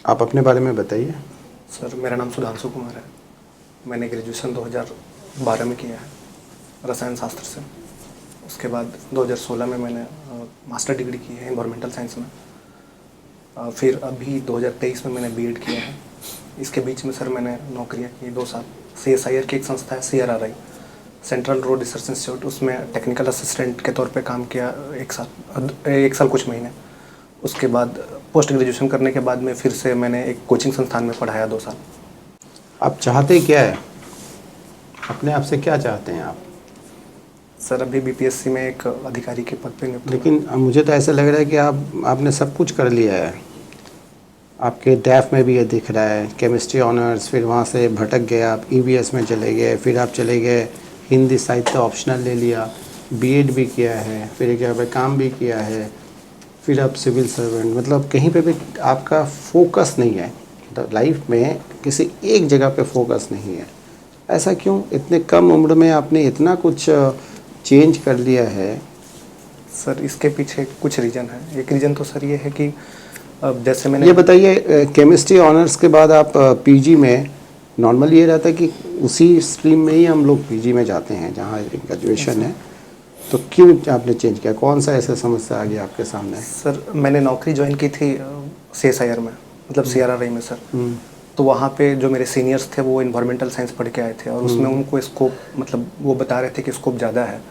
आप अपने बारे में बताइए। सर मेरा नाम सुधांशु कुमार है। मैंने ग्रेजुएशन 2012 में किया है रसायन शास्त्र से। उसके बाद 2016 में मैंने मास्टर डिग्री की है एनवायरमेंटल साइंस में। फिर अभी 2023 में मैंने बीएड किया है। इसके बीच में सर मैंने नौकरियां की 2 साल। CSIR की एक संस्था है CRRI, central road research institute, उसमें टेक्निकल असिस्टेंट के तौर पे काम किया 1 साल कुछ महीने। उसके बाद पोस्ट ग्रेजुएशन करने के बाद में फिर से मैंने एक कोचिंग संस्थान में पढ़ाया 2 साल। आप चाहते क्या है, अपने आप से क्या चाहते हैं आप? सर अभी BPSC में एक अधिकारी के पद पे नियुक्त हूं। लेकिन मुझे तो ऐसा लग रहा है कि आपने सब कुछ कर लिया है। आपके डैफ में भी ये दिख रहा है, केमिस्ट्री ऑनर्स, फिर वहाँ से भटक गए आप EVS में चले गए, फिर आप चले गए हिंदी साहित्य ऑप्शनल ले लिया, बीएड भी किया है, फिर एक जगह पे काम भी किया है, फिर आप सिविल सर्वेंट। मतलब कहीं पे भी आपका फोकस नहीं है, तो लाइफ में किसी एक जगह पे फोकस नहीं है। ऐसा क्यों? इतने कम उम्र में आपने इतना कुछ चेंज कर लिया है। सर इसके पीछे कुछ रीज़न है। एक रीज़न तो सर ये है कि जैसे मैंने ये बताइए, केमिस्ट्री ऑनर्स के बाद आप पीजी में, नॉर्मल ये रहता है कि उसी स्ट्रीम में ही हम लोग पीजी में जाते हैं जहाँ ग्रेजुएशन है, तो क्यों आपने चेंज किया? कौन सा ऐसा समस्या आ गया आपके सामने? सर मैंने नौकरी ज्वाइन की थी CSIR में, मतलब CRRI में सर। तो वहाँ पे जो मेरे सीनियर्स थे वो इन्वायरमेंटल साइंस पढ़ के आए थे और उसमें उनको स्कोप, मतलब वो बता रहे थे कि स्कोप ज़्यादा है।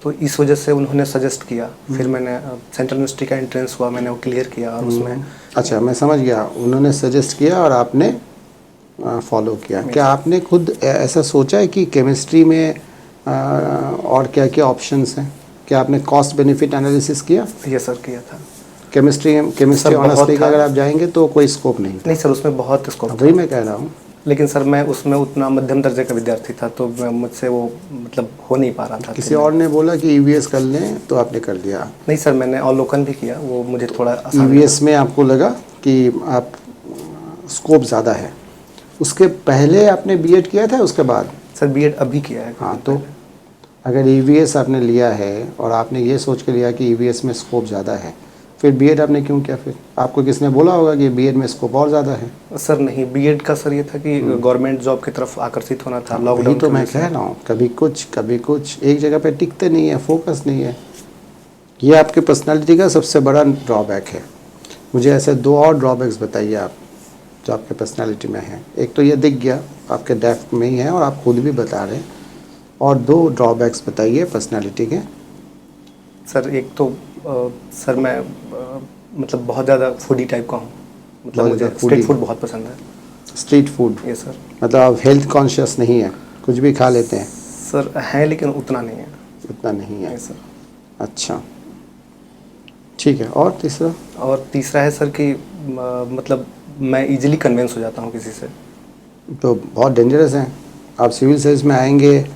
तो इस वजह से उन्होंने सजेस्ट किया। फिर मैंने सेंट्रल यूनिवर्सिटी का एंट्रेंस हुआ, मैंने वो क्लियर किया और उसमें अच्छा, मैं समझ गया। उन्होंने सजेस्ट किया और आपने फॉलो किया। क्या आपने खुद ऐसा सोचा है कि केमिस्ट्री में और क्या क्या ऑप्शंस हैं? क्या आपने कॉस्ट बेनिफिट एनालिसिस किया? ये सर किया था। केमिस्ट्री ऑनर्स लेकर अगर आप जाएंगे तो कोई स्कोप नहीं था? नहीं सर, उसमें बहुत स्कोप वही मैं कह रहा हूँ। लेकिन सर मैं उसमें उतना मध्यम दर्जे का विद्यार्थी था, तो मुझसे वो मतलब हो नहीं पा रहा था। किसी और ने बोला कि EVS कर लें तो आपने कर दिया? नहीं सर, मैंने अवलोकन भी किया, वो मुझे थोड़ा आसान EVS में आपको लगा कि आप स्कोप ज़्यादा है। उसके पहले आपने बीएड किया था, उसके बाद? सर बीएड अभी किया है। हाँ, तो अगर EVS आपने लिया है और आपने ये सोच के लिया कि EVS में स्कोप ज़्यादा है, फिर बीएड आपने क्यों किया? फिर आपको किसने बोला होगा कि बीएड में स्कोप और ज़्यादा है? सर नहीं, बीएड का सर ये था कि गवर्नमेंट जॉब की तरफ आकर्षित होना था। लॉकडाउन तो मैं कह रहा हूँ, कभी कुछ एक जगह पे टिकते नहीं है, फोकस नहीं है। ये आपके पर्सनालिटी का सबसे बड़ा ड्रॉबैक है। मुझे ऐसे 2 और ड्रॉबैक्स बताइए आप जो आपके पर्सनालिटी में है। एक तो ये दिख गया आपके डेफ में ही है और आप खुद भी बता रहे हैं, और 2 ड्रॉबैक्स बताइए पर्सनालिटी के। सर एक तो सर मैं मतलब बहुत ज़्यादा फूडी टाइप का हूँ। मतलब मुझे स्ट्रीट फूड बहुत पसंद है। Street food? ये सर। मतलब आप हेल्थ कॉन्शियस नहीं है, कुछ भी खा लेते हैं? सर है, लेकिन उतना नहीं है। उतना नहीं है सर। अच्छा, ठीक है। और तीसरा? और तीसरा है सर कि मतलब मैं इजीली कन्विंस हो जाता हूँ किसी से। तो बहुत डेंजरस हैं। आप सिविल सर्विस में आएंगे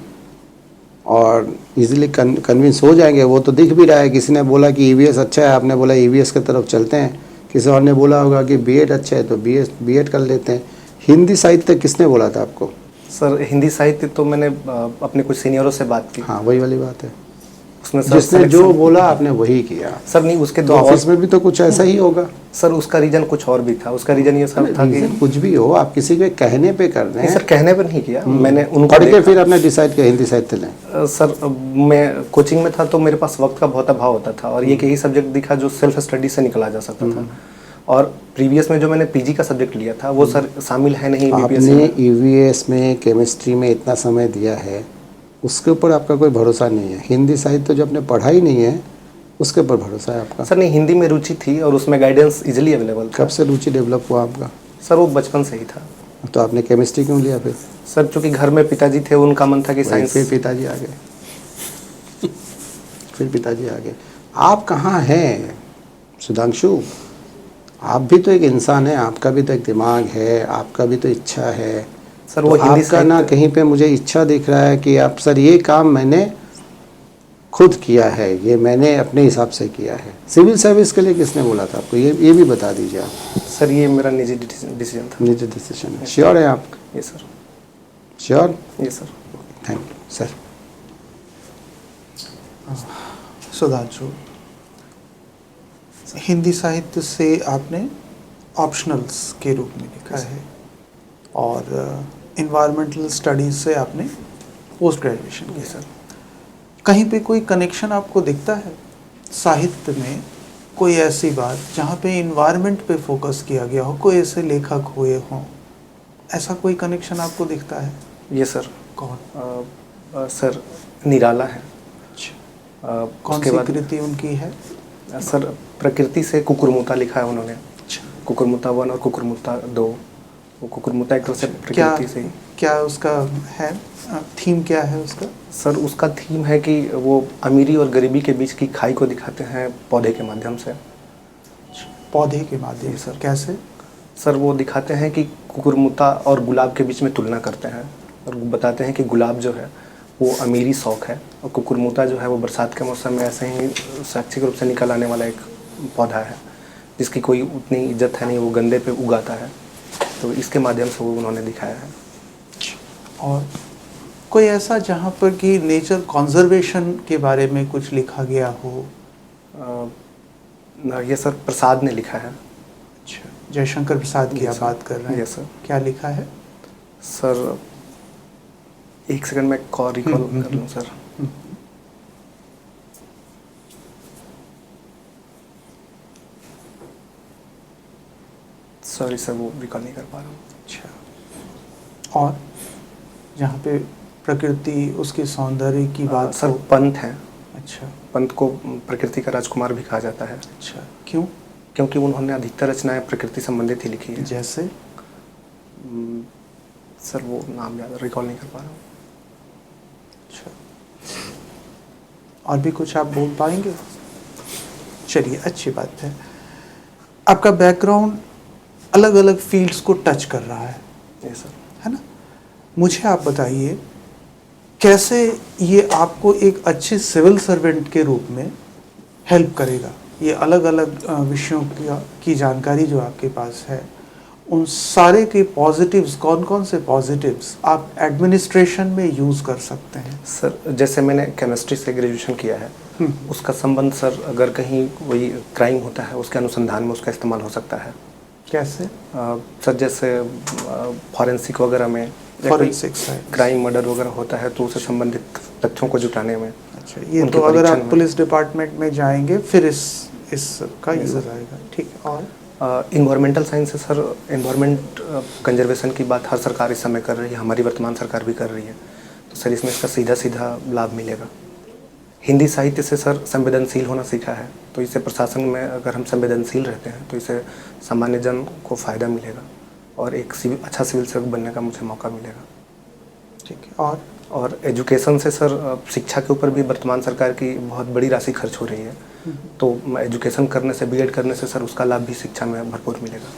और इजीली कन्विंस हो जाएंगे, वो तो दिख भी रहा है। किसी ने बोला कि EVS अच्छा है, आपने बोला EVS की तरफ चलते हैं। किसी और ने बोला होगा कि बीएड अच्छा है तो बीएड कर लेते हैं। हिंदी साहित्य किसने बोला था आपको? सर हिंदी साहित्य तो मैंने अपने कुछ सीनियरों से बात की। हाँ, वही वाली बात है। उसमें सर जिसने जो बोला आपने वही किया। सर नहीं, उसके तो ऑफिस में भी तो कुछ ऐसा ही होगा। सर उसका रीजन कुछ और भी था। उसका रीजन ये सब था कि कुछ भी हो, आप किसी के कहने पे कर रहे हैं। सर कहने पे नहीं किया, मैंने उनको पढ़ के फिर आपने डिसाइड किया हिंदी साहित्य लें। सर मैं कोचिंग में था तो मेरे पास वक्त का बहुत अभाव होता था और ये यही सब्जेक्ट दिखा जो सेल्फ स्टडी से निकला जा सकता था। और प्रीवियस में जो मैंने पीजी का सब्जेक्ट लिया था वो सर शामिल है नहीं बीपीएससी में। आपने EVS में केमिस्ट्री में इतना समय दिया है, उसके ऊपर आपका कोई भरोसा नहीं है। हिंदी साहित्य जो आपने पढ़ा ही नहीं है उसके ऊपर भरोसा है आपका? सर नहीं, हिंदी में रुचि थी और उसमें गाइडेंस इजीली अवेलेबल था। कब से रुचि डेवलप हुआ आपका? सर वो बचपन से ही था। तो आपने केमिस्ट्री क्यों लिया फिर? सर चूँकि घर में पिताजी थे, उनका मन था कि साइंस। फिर पिताजी आ गए फिर पिताजी आ गए। आप कहाँ हैं सुधांशु? आप भी तो एक इंसान है, आपका भी तो एक दिमाग है, आपका भी तो इच्छा है। सर वो तो हिंदी आपका ना कहीं पे मुझे इच्छा दिख रहा है कि आप, सर ये काम मैंने खुद किया है, ये मैंने अपने हिसाब से किया है। सिविल सर्विस के लिए किसने बोला था आपको, ये भी बता दीजिए आप। सर ये मेरा निजी डिसीजन था। निजी डिसीजन है। श्योर है आप? ये सर। श्योर? ये sir. Thank you sir. Sudhanshu, Hindi साहित्य से आपने ऑप्शनल्स के रूप में लिखा है और इन्वायरमेंटल स्टडीज़ से आपने पोस्ट ग्रेजुएशन किया। सर कहीं पे कोई कनेक्शन आपको दिखता है साहित्य में, कोई ऐसी बात जहाँ पे इन्वायरमेंट पे फोकस किया गया हो, कोई ऐसे लेखक हुए हों, ऐसा कोई कनेक्शन आपको दिखता है? ये सर कौन? सर निराला है। कौन उसके सी बाद कृति उनकी है? सर प्रकृति से कुकुरमुता लिखा है उन्होंने। अच्छा, कुकुरमुता 1 और कुकुरमुता 2। वो कुकुरमुता एक तरह से क्या प्रकृति से ही। क्या उसका है थीम, क्या है उसका? सर उसका थीम है कि वो अमीरी और गरीबी के बीच की खाई को दिखाते हैं पौधे के माध्यम से। पौधे के माध्यम से? कैसे? सर वो दिखाते हैं कि कुकुरमुता और गुलाब के बीच में तुलना करते हैं और बताते हैं कि गुलाब जो है वो अमीरी शौक है और कुकुरमुता जो है वो बरसात के मौसम में ऐसे ही शैक्षिक रूप से निकल आने वाला एक पौधा है जिसकी कोई उतनी इज्जत है नहीं, वो गंदे पे उगाता है। तो इसके माध्यम से वो उन्होंने दिखाया है। और कोई ऐसा जहाँ पर कि नेचर कंजर्वेशन के बारे में कुछ लिखा गया हो? ये सर प्रसाद ने लिखा है। अच्छा, जयशंकर प्रसाद की आप बात कर रहे हैं? Yes sir. क्या लिखा है? सर एक सेकंड में रिकॉल कर लूँ सर। सॉरी सर, वो रिकॉल नहीं कर पा रहा हूँ। अच्छा, और जहाँ पे प्रकृति, उसके सौंदर्य की बात सर हो? पंत है। अच्छा पंत को प्रकृति का राजकुमार भी कहा जाता है। अच्छा, क्यों? क्योंकि उन्होंने अधिकतर रचनाएं प्रकृति संबंधित ही लिखी है। जैसे? सर वो नाम याद रिकॉल नहीं कर पा रहा हूँ। अच्छा, और भी कुछ आप बोल पाएंगे? चलिए, अच्छी बात है। आपका बैकग्राउंड अलग अलग फील्ड्स को टच कर रहा है, ये सर। है ना? मुझे आप बताइए कैसे ये आपको एक अच्छे सिविल सर्वेंट के रूप में हेल्प करेगा? ये अलग अलग विषयों की जानकारी जो आपके पास है, उन सारे के पॉजिटिव्स, कौन कौन से पॉजिटिव्स आप एडमिनिस्ट्रेशन में यूज़ कर सकते हैं? सर जैसे मैंने केमिस्ट्री से ग्रेजुएशन किया है, उसका संबंध सर अगर कहीं वही क्राइम होता है उसके अनुसंधान में उसका इस्तेमाल हो सकता है। कैसे? सर जैसे फॉरेंसिक वगैरह में फॉरेंसिक साइंस, क्राइम मर्डर वगैरह होता है तो उससे संबंधित तथ्यों को जुटाने में। अच्छा, ये तो अगर आप पुलिस डिपार्टमेंट में जाएंगे फिर इस का यूज़ आएगा। ठीक है। और इन्वायरमेंटल साइंस है सर। इन्वायरमेंट कंजर्वेशन की बात हर सरकार इस समय कर रही है, हमारी वर्तमान सरकार भी कर रही है। तो सर इसमें इसका सीधा सीधा लाभ मिलेगा। हिंदी साहित्य से सर संवेदनशील होना सीखा है, तो इससे प्रशासन में अगर हम संवेदनशील रहते हैं तो इससे सामान्य जन को फ़ायदा मिलेगा और एक अच्छा सिविल सर्वेंट बनने का मुझे मौका मिलेगा। ठीक है। और एजुकेशन से सर शिक्षा के ऊपर भी वर्तमान सरकार की बहुत बड़ी राशि खर्च हो रही है, तो एजुकेशन करने से, बीएड करने से सर उसका लाभ भी शिक्षा में भरपूर मिलेगा।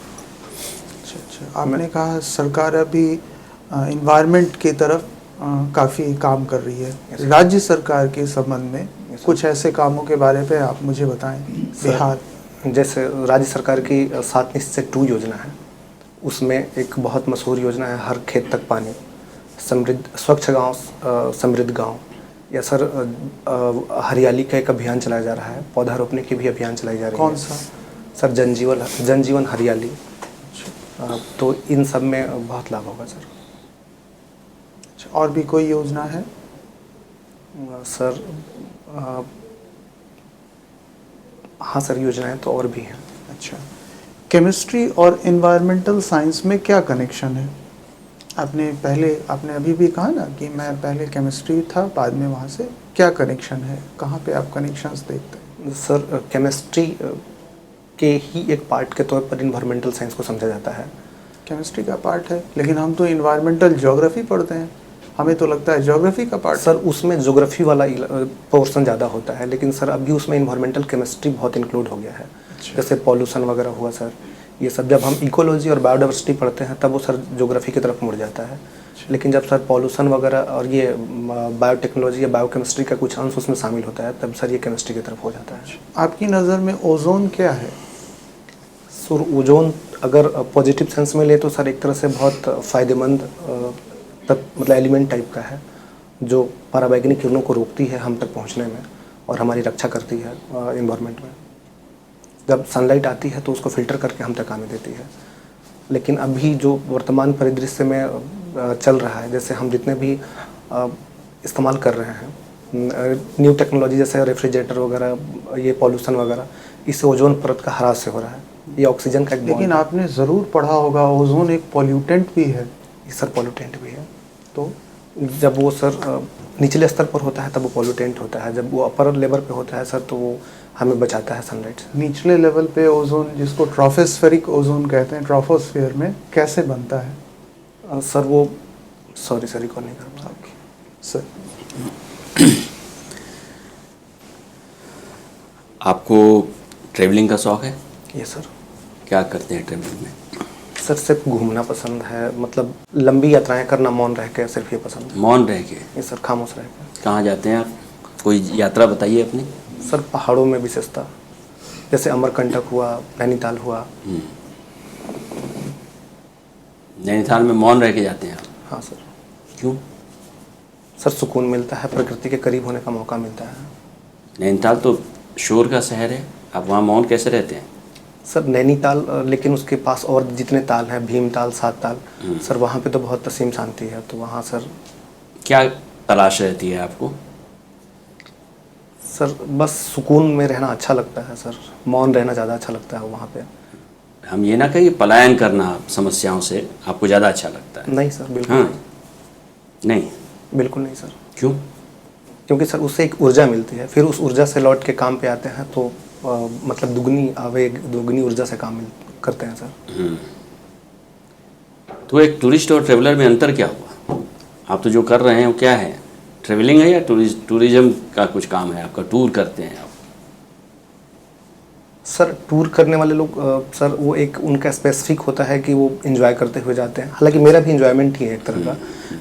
अच्छा, आपने कहा सरकार अभी इन्वायरमेंट की तरफ काफ़ी काम कर रही है। राज्य सरकार के संबंध में कुछ ऐसे कामों के बारे में आप मुझे बताएं। बिहार जैसे राज्य सरकार की 7 निश्चय 2 योजना है, उसमें एक बहुत मशहूर योजना है हर खेत तक पानी, समृद्ध स्वच्छ गांव समृद्ध गांव। या सर हरियाली का एक अभियान चलाया जा रहा है, पौधा रोपने की भी अभियान चलाई जा रही है। कौन सा? सर जनजीवन हरियाली। तो इन सब में बहुत लाभ होगा सर। अच्छा, और भी कोई योजना है? सर हाँ सर, योजनाएं तो और भी हैं। अच्छा, केमिस्ट्री और इन्वायरमेंटल साइंस में क्या कनेक्शन है? आपने अभी भी कहा ना कि मैं पहले केमिस्ट्री था, बाद में वहाँ से क्या कनेक्शन है? कहाँ पे आप कनेक्शंस देखते हैं? सर केमिस्ट्री के ही एक पार्ट के तौर पर इन्वायरमेंटल साइंस को समझा जाता है। केमिस्ट्री का पार्ट है, लेकिन हम तो इन्वायरमेंटल ज्योग्राफी पढ़ते हैं, हमें तो लगता है ज्योग्राफी का पार्ट। सर उसमें ज्योग्राफी वाला पोर्शन ज़्यादा होता है, लेकिन सर अभी उसमें इन्वायरमेंटल केमिस्ट्री बहुत इंक्लूड हो गया है। अच्छा। जैसे पॉल्यूशन वगैरह हुआ सर, ये सब जब हम इकोलॉजी और बायोडाइवर्सिटी पढ़ते हैं तब वो सर ज्योग्राफी की तरफ मुड़ जाता है। लेकिन जब सर पॉल्यूशन वगैरह और ये बायोटेक्नोलॉजी या बायोकेमिस्ट्री का कुछ अंश उसमें शामिल होता है तब सर ये केमिस्ट्री की तरफ हो जाता है। आपकी नज़र में ओजोन क्या है? सर ओजोन अगर पॉजिटिव सेंस में ले तो सर एक तरह से बहुत फ़ायदेमंद मतलब एलिमेंट टाइप का है, जो पराबैंगनी किरणों को रोकती है हम तक पहुंचने में और हमारी रक्षा करती है इन्वायरमेंट में। जब सनलाइट आती है तो उसको फ़िल्टर करके हम तक आने देती है। लेकिन अभी जो वर्तमान परिदृश्य में चल रहा है, जैसे हम जितने भी इस्तेमाल कर रहे हैं न्यू टेक्नोलॉजी, जैसे रेफ्रिजरेटर वगैरह, ये पॉल्यूशन वगैरह, इससे ओजोन परत का ह्रास हो रहा है। ये ऑक्सीजन का एक लेकिन आपने ज़रूर पढ़ा होगा ओजोन एक पॉल्यूटेंट भी है। सर पॉल्यूटेंट भी है। तो जब वो सर निचले स्तर पर होता है तब वो पॉल्यूटेंट होता है, जब वो अपर लेवल पे होता है सर तो वो हमें बचाता है सनलाइट से। निचले लेवल पे ओजोन, जिसको ट्रॉफोस्फेरिक ओजोन कहते हैं, ट्रॉफोस्फेयर में कैसे बनता है? सर वो सॉरी सर रिकॉल नहीं कर पा रहा। सर आपको ट्रैवलिंग का शौक़ है? ये सर क्या करते हैं ट्रैवलिंग में? सर सिर्फ घूमना पसंद है, मतलब लंबी यात्राएं करना, मौन रह के, सिर्फ ये पसंद है। मौन रह के? ये सर खामोश रह के। कहाँ जाते हैं आप? कोई यात्रा बताइए अपनी। सर पहाड़ों में विशेषता, जैसे अमरकंटक हुआ, नैनीताल हुआ। नैनीताल में मौन रह के जाते हैं आप? हाँ सर। क्यों? सर सुकून मिलता है, प्रकृति के करीब होने का मौका मिलता है। नैनीताल तो शोर का शहर है, आप वहाँ मौन कैसे रहते हैं? सर नैनीताल, लेकिन उसके पास और जितने ताल हैं, भीमताल, सात ताल, सर वहाँ पे तो बहुत असीम शांति है, तो वहाँ सर क्या तलाश रहती है आपको? सर बस सुकून में रहना अच्छा लगता है सर, मौन रहना ज़्यादा अच्छा लगता है वहाँ पे। हम ये ना कहिए पलायन करना समस्याओं से आपको ज़्यादा अच्छा लगता है? नहीं सर, बिल्कुल हाँ, नहीं, बिल्कुल नहीं सर। क्यों? क्योंकि सर उससे एक ऊर्जा मिलती है, फिर उस ऊर्जा से लौट के काम पे आते हैं तो मतलब दुगनी आवेग, दुगनी ऊर्जा से काम करते हैं सर। तो एक टूरिस्ट और ट्रेवलर में अंतर क्या हुआ? आप तो जो कर रहे हैं वो क्या है? ट्रेवलिंग है या टूरिज्म का कुछ काम है आपका? टूर करते हैं आप? सर टूर करने वाले लोग सर वो एक उनका स्पेसिफिक होता है कि वो एंजॉय करते हुए जाते हैं, हालांकि मेरा भी एंजॉयमेंट ही है एक तरह का,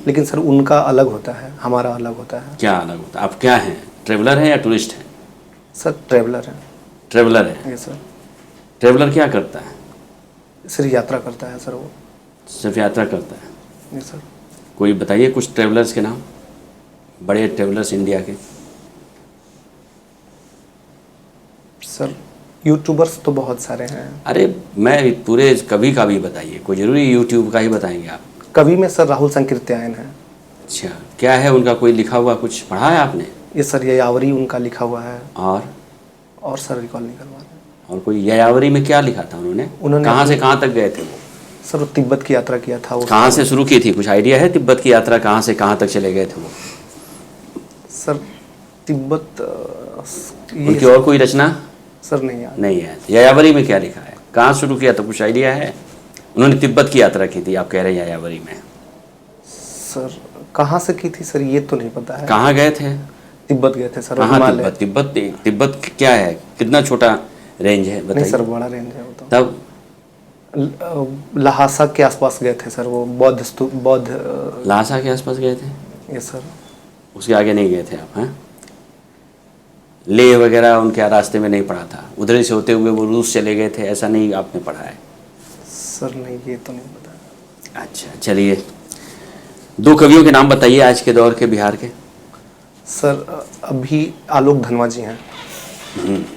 लेकिन सर उनका अलग होता है, हमारा अलग होता है। क्या अलग होता है? आप क्या हैं? ट्रेवलर हैं या टूरिस्ट हैं? सर ट्रैवलर है। ट्रेवलर है। ये सर। ट्रेवलर क्या करता है? सिर्फ यात्रा करता है सर वो। सिर्फ यात्रा करता है? ये सर। कोई बताइए कुछ ट्रेवलर्स के नाम, बड़े ट्रेवलर्स इंडिया के। सर यूट्यूबर्स तो बहुत सारे हैं। अरे मैं पूरे कवि का भी बताइए, कोई ज़रूरी यूट्यूब का ही बताएंगे आप? कवि में सर राहुल संकीर्त्यायन है। अच्छा, क्या है उनका? कोई लिखा हुआ कुछ पढ़ा है आपने? ये सर यायावरी उनका लिखा हुआ है। और सर रिकॉल नहीं करवा रहे। और कोई यायावरी में क्या लिखा था उन्होंने कहाँ से कहाँ तक गए थे वो? सर वो तिब्बत की यात्रा किया था। कहाँ से शुरू की थी? कुछ आइडिया है तिब्बत की यात्रा कहाँ से कहाँ तक चले गए थे वो? सर तिब्बत उनकी और कोई रचना? सर नहीं याद। नहीं है। यायावरी में क्या लिखा है? कहाँ शुरू किया था? कुछ आइडिया है? उन्होंने तिब्बत की यात्रा की थी, आप कह रहे हैं यायावरी में। सर कहाँ से की थी सर ये तो नहीं पता है। कहाँ गए थे? तिब्बत गए थे सर। कहाँ? तिब्बत क्या है? कितना छोटा रेंज है बताइए? नहीं सर बड़ा रेंज है वो तो। तब लहासा के आसपास गए थे सर, वो बौद्ध लहासा के आसपास गए थे? ये सर। उसके आगे नहीं गए थे आप? हैं? ले वगैरह उनके रास्ते में नहीं पड़ा था? उधर से होते हुए वो रूस चले गए थे, ऐसा नहीं आपने पढ़ा है? सर नहीं, ये तो नहीं पता। अच्छा चलिए, दो कवियों के नाम बताइए आज के दौर के बिहार के। सर अभी आलोक धनवा जी हैं।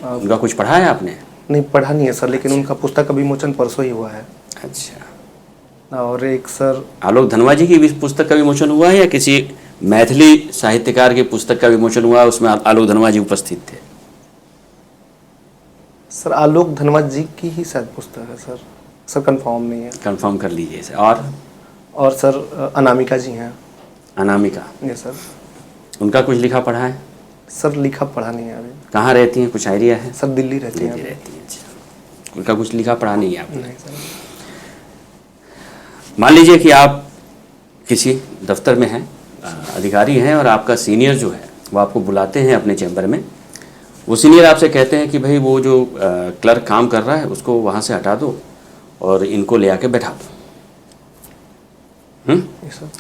उनका कुछ पढ़ा है आपने? नहीं पढ़ा नहीं है सर, लेकिन उनका पुस्तक का विमोचन परसों ही हुआ है। अच्छा। और एक सर आलोक धनवा जी की भी पुस्तक का विमोचन हुआ है या किसी मैथिली साहित्यकार की पुस्तक का विमोचन हुआ, उसमें आलोक धनवा जी उपस्थित थे? सर आलोक धनवा जी की ही शायद पुस्तक है सर। सर कंफर्म नहीं है। कंफर्म कर लीजिए इसे। और सर अनामिका जी हैं। अनामिका? ये सर। उनका कुछ लिखा पढ़ा है? सर लिखा पढ़ा नहीं है अभी। कहाँ रहती हैं, कुछ आइडिया है? सर दिल्ली रहती हैं। रहती हैं। अच्छा, उनका कुछ लिखा पढ़ा नहीं है आपने? नहीं सर। मान लीजिए कि आप किसी दफ्तर में हैं, अधिकारी हैं, और आपका सीनियर जो है वो आपको बुलाते हैं अपने चैम्बर में। वो सीनियर आपसे कहते हैं कि भाई वो जो क्लर्क काम कर रहा है उसको वहाँ से हटा दो और इनको ले आके बैठा दो।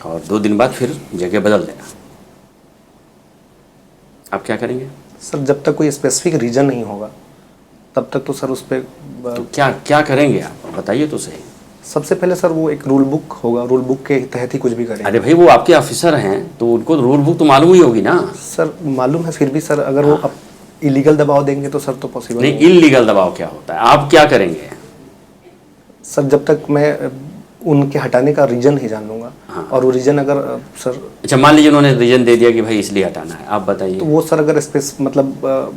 और 2 दिन बाद फिर जगह बदल देना। आप क्या करेंगे? सर जब तक कोई स्पेसिफिक रीजन नहीं होगा तब तक तो सर उस पर तो क्या करेंगे आप बताइए तो सही। सबसे पहले सर वो एक रूल बुक होगा, रूल बुक के तहत ही कुछ भी करेंगे। अरे भाई वो आपके ऑफिसर हैं तो उनको रूल बुक तो मालूम ही होगी ना। सर मालूम है, फिर भी सर अगर वो इलीगल दबाव देंगे तो सर तो पॉसिबल नहीं, इल्लीगल दबाव क्या होता है, आप क्या करेंगे? सर जब तक मैं उनके हटाने का रीजन ही जान लूंगा। हाँ। और वो रीजन अगर सर, अच्छा, मान लीजिए उन्होंने रीजन दे दिया कि भाई इसलिए हटाना है, आप बताइए। तो वो सर अगर स्पेस मतलब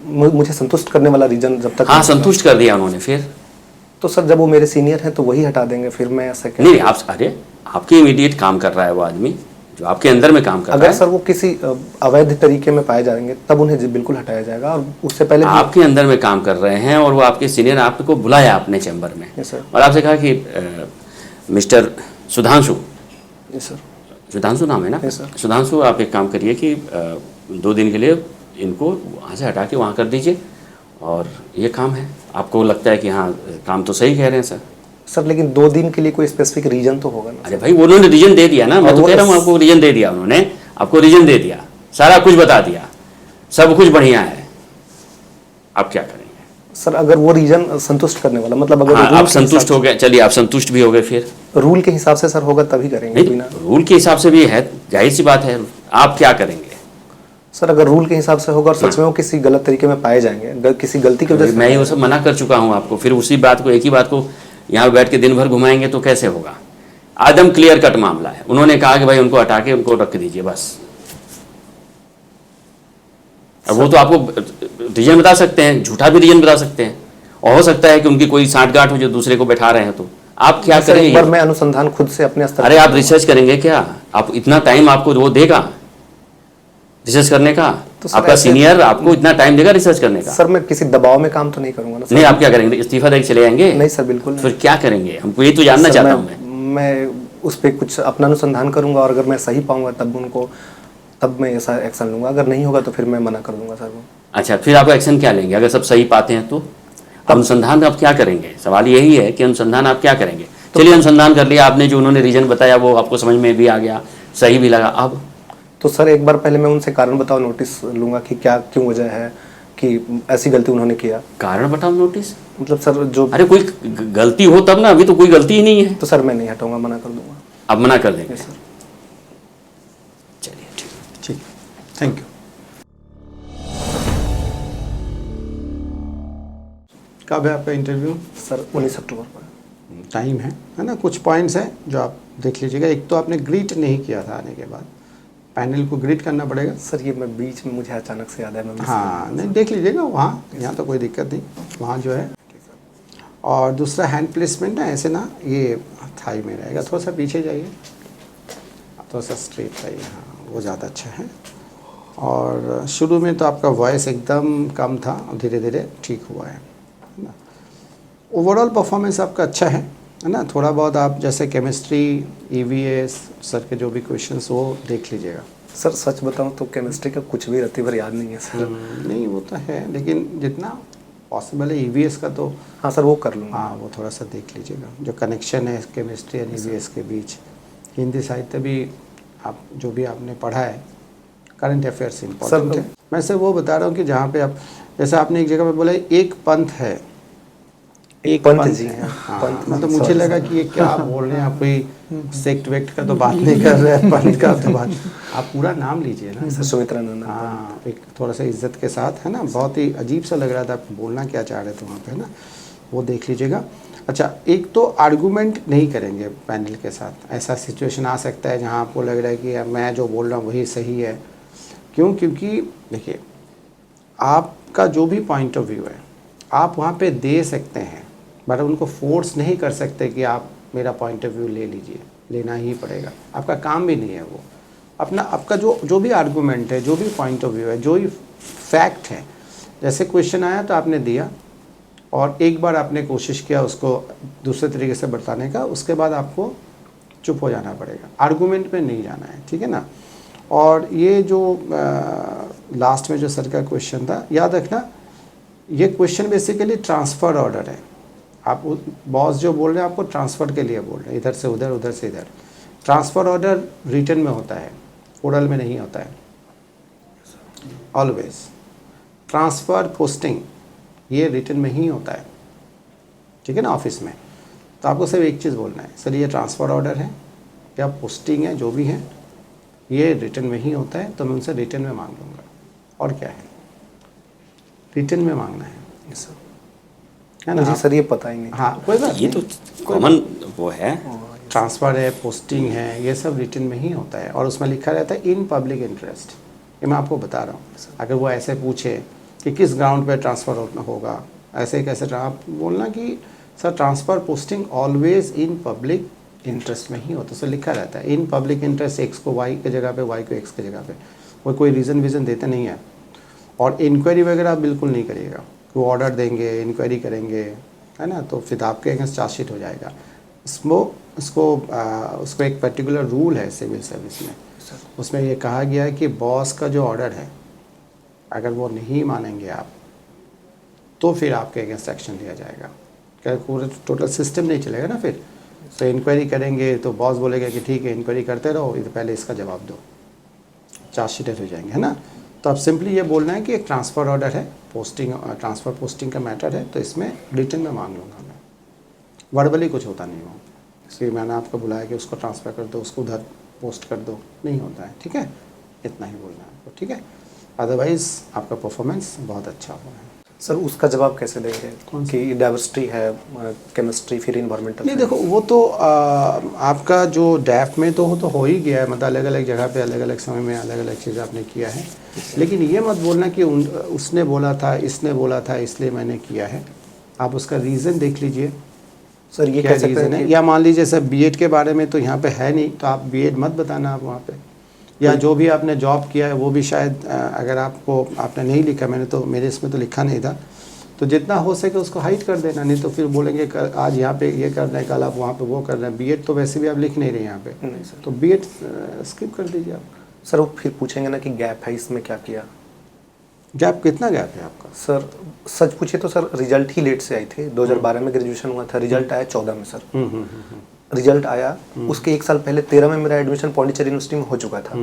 मुझे संतुष्ट करने वाला रीजन जब तक हाँ, संतुष्ट कर दिया उन्होंने, फिर? तो सर जब वो मेरे सीनियर हैं तो वही हटा देंगे, फिर मैं ऐसा क्या? नहीं, आप, अरे आपके इमीडिएट काम कर रहा है वो आदमी, जो आपके अंदर में काम कर रहा अगर है। सर वो किसी अवैध तरीके में पाए जाएंगे तब उन्हें बिल्कुल हटाया जाएगा, और उससे पहले भी आपके अंदर में काम कर रहे हैं और वो आपके सीनियर आपको बुलाया अपने चैम्बर में यस सर, और आपसे कहा कि mister Sudhanshu, yes sir, Sudhanshu नाम है ना? Yes, sir. सुधांशु, आप एक काम करिए कि 2 दिन के लिए इनको वहाँ से हटा के वहाँ कर दीजिए, और ये काम है। आपको लगता है कि हाँ काम तो सही कह रहे हैं सर। सर लेकिन 2 दिन के लिए कोई स्पेसिफिक रीजन तो होगा ना? अरे भाई, वो उन्होंने रीजन दे दिया ना, मैं और तो वो कह रहा हूँ इस- आपको रीजन दे दिया उन्होंने, आपको रीजन दे दिया, सारा कुछ बता दिया, सब कुछ बढ़िया है, आप क्या करेंगे? सर अगर वो रीजन संतुष्ट करने वाला, मतलब अगर हाँ, रूल आप के संतुष्ट हो गए, चलिए आप संतुष्ट भी हो गए, फिर रूल के हिसाब से सर होगा तभी करेंगे, नहीं, बिना रूल के हिसाब से भी है, जाहिर सी बात है, आप क्या करेंगे? सर अगर रूल के हिसाब से होगा और सच में वो किसी गलत तरीके में पाए जाएंगे, किसी गलती की वजह से मैं ये वो सब मना कर चुका हूँ आपको, फिर उसी बात को, एक ही बात को यहाँ बैठ के दिन भर घुमाएंगे तो कैसे होगा? आदम क्लियर कट मामला है, उन्होंने कहा कि भाई उनको हटा के उनको रख दीजिए बस। अब वो तो आपको रीजन बता सकते हैं, झूठा भी रीजन बता सकते हैं, और हो सकता है कि उनकी कोई सांठगांठ हो जो दूसरे को बैठा रहे हैं, तो आप क्या सर एक करेंगे? बार मैं अनुसंधान खुद से अपने स्तर अरे पर आप करूंगा। रिसर्च करेंगे क्या? आप इतना टाइम आपको वो देगा रिसर्च करने का? तो सर आपका ऐसे- सीनियर आपको इतना टाइम देगा रिसर्च करने का? सर मैं किसी दबाव में काम तो नहीं करूंगा ना सर? नहीं, आप क्या करेंगे? इस्तीफा देके चले जाएंगे? नहीं सर, बिल्कुल नहीं। फिर क्या करेंगे? हमको ये तो जानना सर, चाहता हूँ मैं। मैं उस पर कुछ अपना अनुसंधान करूंगा, और अगर मैं सही पाऊंगा तब मैं ऐसा एक्शन लूंगा, अगर नहीं होगा तो फिर मैं मना कर दूंगा सर वो। अच्छा, फिर आप एक्शन क्या लेंगे अगर सब सही पाते हैं तो? अनुसंधान आप क्या करेंगे? सवाल यही है कि अनुसंधान आप क्या करेंगे? चलिए अनुसंधान कर लिया आपने, जो उन्होंने रीजन बताया वो आपको समझ में भी आ गया, सही भी लगा, अब तो सर एक बार पहले मैं उनसे कारण बताओ नोटिस लूंगा कि क्या क्यों वजह है कि ऐसी गलती उन्होंने किया। कारण बताओ नोटिस? मतलब सर जो, अरे कोई गलती हो तब ना, अभी तो कोई गलती ही नहीं है। तो सर मैं नहीं हटाऊंगा, मना कर दूंगा। आप मना कर देंगे? Yes sir. चलिए ठीक। ठीक, थैंक यू। कब है आपका इंटरव्यू? सर 19 अक्टूबर पर। टाइम है ना? कुछ पॉइंट्स हैं जो आप देख लीजिएगा। एक तो आपने ग्रीट नहीं किया था आने के बाद, पैनल को ग्रीट करना पड़ेगा। सर ये मैं बीच में मुझे अचानक से याद है, मैं मिस हाँ, नहीं देख लीजिएगा वहाँ, यहाँ तो कोई दिक्कत नहीं, वहाँ जो है। और दूसरा हैंड प्लेसमेंट ना, ऐसे ना ये थाई में रहेगा, थोड़ा सा पीछे जाइए, थोड़ा सा स्ट्रेट जाइए, हाँ वो ज़्यादा अच्छा है। और शुरू में तो आपका वॉइस एकदम कम था, धीरे धीरे ठीक हुआ है ना। ओवरऑल परफॉर्मेंस आपका अच्छा है ना? थोड़ा बहुत आप जैसे केमिस्ट्री, ईवीएस सर के जो भी क्वेश्चंस वो देख लीजिएगा। सर सच बताऊं तो केमिस्ट्री का कुछ भी रत्ती भर याद नहीं है सर। नहीं वो तो है, लेकिन जितना पॉसिबल है ईवीएस का तो हाँ सर वो कर लूँगा। हाँ वो थोड़ा सा देख लीजिएगा, जो कनेक्शन है केमिस्ट्री और ईवीएस के बीच। हिंदी साहित्य भी आप जो भी आपने पढ़ा है, करंट अफेयर्स इम्पोर्टेंट सर, है। मैं से वो बता रहा हूँ कि जहाँ पे आप, जैसे आपने एक जगह पे बोला एक पंथ है, एक पंथ जी है। हैं, हाँ, पंथ। मतलब मुझे Sorry, लगा कि ये क्या बोल रहे हैं, आप कोई सेक्ट वेक्ट का तो बात नहीं कर रहे हैं, पंथ का तो बात। आप पूरा नाम लीजिए ना। सर सुमित्रा नंदन। हाँ, एक थोड़ा सा इज्जत के साथ, है ना? बहुत ही अजीब सा लग रहा था, आप बोलना क्या चाह रहे थे वहाँ पे, है ना? वो देख लीजिएगा। अच्छा, एक तो आर्गूमेंट नहीं करेंगे पैनल के साथ। ऐसा सिचुएशन आ सकता है जहाँ आपको लग रहा है कि मैं जो बोल रहा हूँ वही सही है। क्यों? क्योंकि देखिए, आपका जो भी पॉइंट ऑफ व्यू है आप वहाँ पे दे सकते हैं, बट उनको फोर्स नहीं कर सकते कि आप मेरा पॉइंट ऑफ व्यू ले लीजिए, लेना ही पड़ेगा। आपका काम भी नहीं है वो। अपना आपका जो भी आर्गूमेंट है, जो भी पॉइंट ऑफ व्यू है, जो भी फैक्ट है, जैसे क्वेश्चन आया तो आपने दिया, और एक बार आपने कोशिश किया उसको दूसरे तरीके से बताने का, उसके बाद आपको चुप हो जाना पड़ेगा, आर्गूमेंट में नहीं जाना है, ठीक है ना? और ये जो लास्ट में जो सर का क्वेश्चन था, याद रखना ये क्वेश्चन बेसिकली ट्रांसफ़र ऑर्डर है। आप बॉस जो बोल रहे हैं आपको ट्रांसफ़र के लिए बोल रहे हैं, इधर से उधर, उधर से इधर। ट्रांसफ़र ऑर्डर रिटन में होता है, ओरल में नहीं होता है ऑलवेज। ट्रांसफ़र पोस्टिंग ये रिटन में ही होता है, ठीक है ना, ऑफिस में। तो आपको सिर्फ एक चीज़ बोलना है, सर ये ट्रांसफ़र ऑर्डर है या पोस्टिंग है, जो भी है ये रिटन में ही होता है, तो मैं उनसे रिटन में मांग लूँगा, और क्या है। रिटर्न में मांगना है यस सर, है ना। मुझे सर ये पता ही नहीं था। हाँ कोई बात ये नहीं। तो कॉमन वो है। ट्रांसफ़र है, पोस्टिंग है, ये सब रिटर्न में ही होता है और उसमें लिखा रहता है इन पब्लिक इंटरेस्ट। ये मैं आपको बता रहा हूँ। अगर वो ऐसे पूछे कि किस ग्राउंड पे ट्रांसफ़र होगा, ऐसे कैसे आप बोलना कि sir transfer posting always in public interest में ही होता है। सर लिखा रहता है इन पब्लिक इंटरेस्ट, एक्स को वाई की जगह पे, वाई को एक्स की जगह पे। वो कोई रीज़न वीज़न देते नहीं है। और इंक्वायरी वगैरह आप बिल्कुल नहीं करिएगा। वो ऑर्डर देंगे, इंक्वायरी करेंगे, है ना, तो फिर आपके अगेंस्ट चार्जशीट हो जाएगा। उसको एक पर्टिकुलर रूल है सिविल सर्विस में, उसमें ये कहा गया है कि बॉस का जो ऑर्डर है अगर वो नहीं मानेंगे आप तो फिर आपके अगेंस्ट एक्शन लिया जाएगा। क्या पूरा टोटल सिस्टम नहीं चलेगा ना फिर। तो इंक्वायरी करेंगे तो बॉस बोलेगा कि ठीक है इंक्वायरी करते रहो, इधर पहले इसका जवाब दो, चार्जशीट हो जाएंगे, है ना। तो अब सिंपली ये बोलना है कि एक ट्रांसफ़र ऑर्डर है, पोस्टिंग ट्रांसफ़र पोस्टिंग का मैटर है, तो इसमें रिटर्न में मांग लूँगा मैं। वर्बली कुछ होता नहीं हो, इसलिए मैंने आपको बुलाया कि उसको ट्रांसफ़र कर दो, उसको उधर पोस्ट कर दो, नहीं होता है, ठीक है। इतना ही बोलना है आपको, ठीक है। अदरवाइज़ आपका परफॉर्मेंस बहुत अच्छा हुआ है। सर उसका जवाब कैसे देंगे कि डाइवर्सिटी है, केमिस्ट्री, फिर इन्वायरमेंटल? नहीं देखो, वो तो आपका जो डैफ में तो हो ही गया है, मतलब अलग अलग जगह पे अलग अलग समय में अलग अलग चीज़ें आपने किया है। लेकिन ये मत बोलना कि उसने बोला था, इसने बोला था, इसलिए मैंने किया है। आप उसका रीज़न देख लीजिए सर ये क्या कह सकते रीज़न हैं है। कि या मान लीजिए सर बीएड के बारे में तो यहाँ पे है नहीं, तो आप बीएड मत बताना आप वहाँ पे। या जो भी आपने जॉब किया है वो भी शायद अगर आपने नहीं लिखा, मैंने तो मेरे इसमें तो लिखा नहीं था, तो जितना हो सके उसको हाइड कर देना। नहीं तो फिर बोलेंगे आज यहाँ पे ये कर रहे हैं, कल आप वहाँ पे वो कर रहे हैं। बीएड तो वैसे भी आप लिख नहीं रहे यहाँ पे, नहीं सर। तो बीएड स्किप कर दीजिए आप। सर वो फिर पूछेंगे ना कि गैप है, इसमें क्या किया? गैप कितना गैप है आपका? सर सच पूछे तो सर रिजल्ट ही लेट से आए थे। 2012 में ग्रेजुएशन हुआ था, रिजल्ट आया 14 में सर। रिजल्ट आया उसके एक साल पहले 13 में मेरा एडमिशन पौंडीचेरी यूनिवर्सिटी में हो चुका था,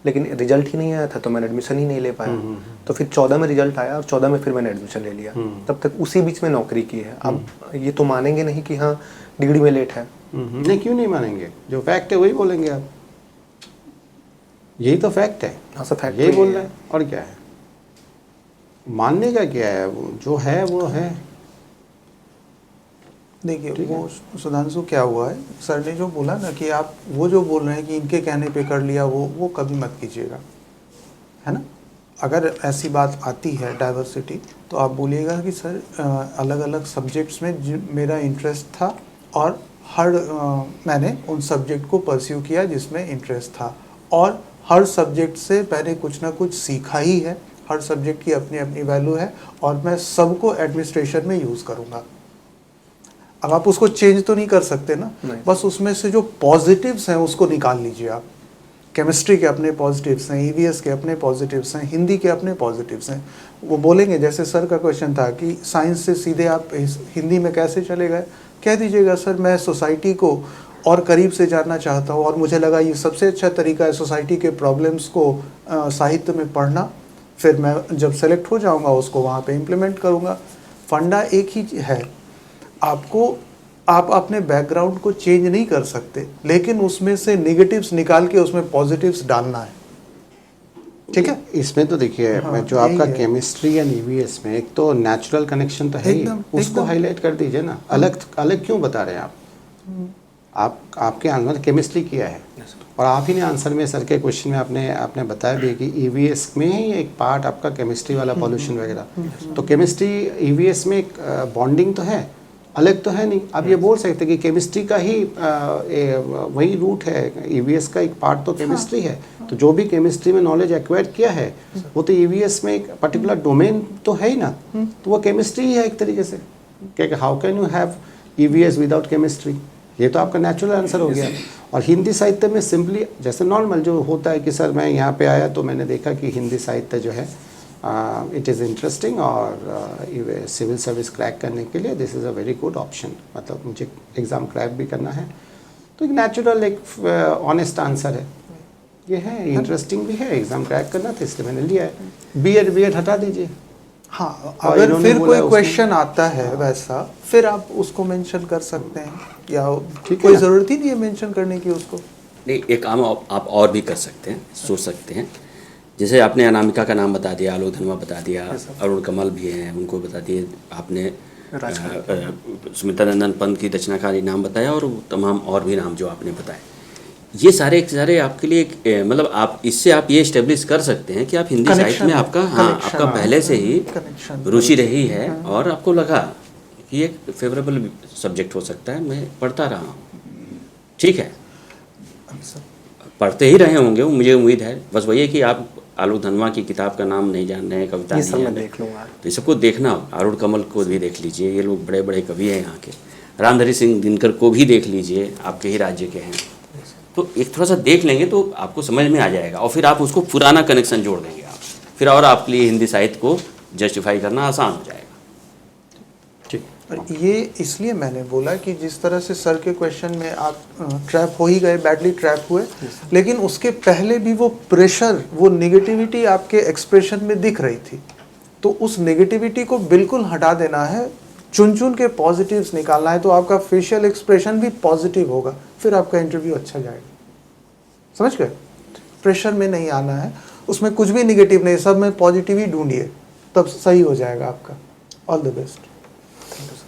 लेकिन रिजल्ट ही नहीं आया था तो मैंने एडमिशन ही नहीं ले पाया। तो फिर 14 में रिजल्ट आया और 14 में फिर मैंने एडमिशन ले लिया। तब तक उसी बीच में नौकरी की है। अब ये तो मानेंगे नहीं कि हाँ डिग्री में लेट है। नहीं, क्यों नहीं मानेंगे? जो फैक्ट है वही बोलेंगे आप। यही तो फैक्ट है। हाँ सर, फैक्ट यही तो बोल ये रहे हैं, और क्या है? मानने का क्या है? वो जो है वो है। देखिए वो सुधांशु क्या हुआ है, सर ने जो बोला ना कि आप वो जो बोल रहे हैं कि इनके कहने पे कर लिया, वो कभी मत कीजिएगा, है ना। अगर ऐसी बात आती है डाइवर्सिटी, तो आप बोलिएगा कि सर अलग अलग सब्जेक्ट्स में मेरा इंटरेस्ट था और मैंने उन सब्जेक्ट को परस्यू किया जिसमें इंटरेस्ट था, और हर सब्जेक्ट से मैंने कुछ ना कुछ सीखा ही है। हर सब्जेक्ट की अपनी अपनी वैल्यू है और मैं सबको एडमिनिस्ट्रेशन में यूज़ करूँगा। अब आप उसको चेंज तो नहीं कर सकते ना, बस उसमें से जो पॉजिटिव्स हैं उसको निकाल लीजिए आप। केमिस्ट्री के अपने पॉजिटिव्स हैं, ईवीएस के अपने पॉजिटिव्स हैं, हिंदी के अपने पॉजिटिव्स हैं। वो बोलेंगे, जैसे सर का क्वेश्चन था कि साइंस से सीधे आप हिंदी में कैसे चले गए, कह दीजिएगा सर मैं सोसाइटी को और करीब से जानना चाहता हूँ और मुझे लगा ये सबसे अच्छा तरीका है सोसाइटी के प्रॉब्लम्स को साहित्य में पढ़ना, फिर मैं जब सेलेक्ट हो जाऊँगा उसको वहाँ पे इम्प्लीमेंट करूँगा। फंडा एक ही है, आप अपने बैकग्राउंड को चेंज नहीं कर सकते, लेकिन उसमें से नेगेटिव्स निकाल के उसमें पॉजिटिव्स डालना है, ठीक है। इसमें तो देखिए जो आपका केमिस्ट्री या ईवीएस में एक तो नेचुरल कनेक्शन तो है ही, उसको हाईलाइट कर दीजिए ना। अलग अलग क्यों बता रहे हैं आप? आपके आंसर केमिस्ट्री किया है और आप ही ने आंसर में सर के क्वेश्चन में आपने बताया भी कि ईवीएस में ही एक पार्ट आपका केमिस्ट्री वाला पॉल्यूशन वगैरह। तो केमिस्ट्री ईवीएस में एक बॉन्डिंग तो है, अलग तो है नहीं। आप ये बोल सकते कि केमिस्ट्री का ही वही रूट है, ईवीएस का एक पार्ट तो केमिस्ट्री है। तो जो भी केमिस्ट्री में नॉलेज एक्वायर किया है वो तो ईवीएस में एक पर्टिकुलर डोमेन तो है ही ना, तो वो केमिस्ट्री ही है एक तरीके से। क्या how can you have EVS without chemistry? ये तो आपका नेचुरल आंसर हो गया। और हिंदी साहित्य में सिंपली जैसे नॉर्मल जो होता है कि सर मैं यहाँ पे आया तो मैंने देखा कि हिंदी साहित्य जो है इट इज़ इंटरेस्टिंग और सिविल सर्विस क्रैक करने के लिए this is a very good option. मतलब मुझे एग्ज़ाम क्रैक भी करना है तो एक नेचुरल एक ऑनेस्ट आंसर है ये है, इंटरेस्टिंग भी है, एग्ज़ाम क्रैक करना था इसलिए मैंने लिया है। बीएड हटा दीजिए। हाँ, अगर फिर कोई क्वेश्चन आता है वैसा फिर आप उसको मेंशन कर सकते हैं, या कोई ज़रूरत ही नहीं है मेंशन करने की उसको। नहीं, एक काम आप और भी कर सकते हैं, सोच सकते हैं। जैसे आपने अनामिका का नाम बता दिया, आलोक धनवा बता दिया, Yes, sir. अरुण कमल भी हैं, उनको बता दिए आपने, राजकारण। सुमित्रा नंदन पंत की दक्षिणाकारी नाम बताया, और तमाम और भी नाम जो आपने बताए, ये सारे के सारे आपके लिए मतलब आप इससे आप ये इस्टेब्लिश कर सकते हैं कि आप हिंदी साहित्य Connection में है, आपका connection आपका है, पहले से ही connection। रुचि रही है, और आपको लगा कि एक फेवरेबल सब्जेक्ट हो सकता है, मैं पढ़ता रहा हूँ। ठीक है, पढ़ते ही रहे होंगे, मुझे उम्मीद है। बस वही है कि आप आलोक धनवा की किताब का नाम नहीं जान रहे हैं, कविता ये नहीं सब जान मैं रहे, देख लूँगा। तो ये सबको देखना। अरुण कमल को भी देख लीजिए, ये लोग बड़े बड़े कवि हैं यहाँ के। रामधारी सिंह दिनकर को भी देख लीजिए, आपके ही राज्य के हैं। तो एक थोड़ा सा देख लेंगे तो आपको समझ में आ जाएगा, और फिर आप उसको पुराना कनेक्शन जोड़ देंगे आप, फिर और आपके लिए हिंदी साहित्य को जस्टिफाई करना आसान हो जाएगा। ठीक, ये इसलिए मैंने बोला कि जिस तरह से सर के क्वेश्चन में आप ट्रैप हो ही गए, बैडली ट्रैप हुए, लेकिन उसके पहले भी वो प्रेशर, वो निगेटिविटी आपके एक्सप्रेशन में दिख रही थी। तो उस निगेटिविटी को बिल्कुल हटा देना है, चुन चुन के पॉजिटिव्स निकालना है, तो आपका फेशियल एक्सप्रेशन भी पॉजिटिव होगा, फिर आपका इंटरव्यू अच्छा जाएगा। समझ गए? प्रेशर में नहीं आना है, उसमें कुछ भी निगेटिव नहीं, सब में पॉजिटिव ही ढूंढिए, तब सही हो जाएगा आपका। All the best. Thank you sir.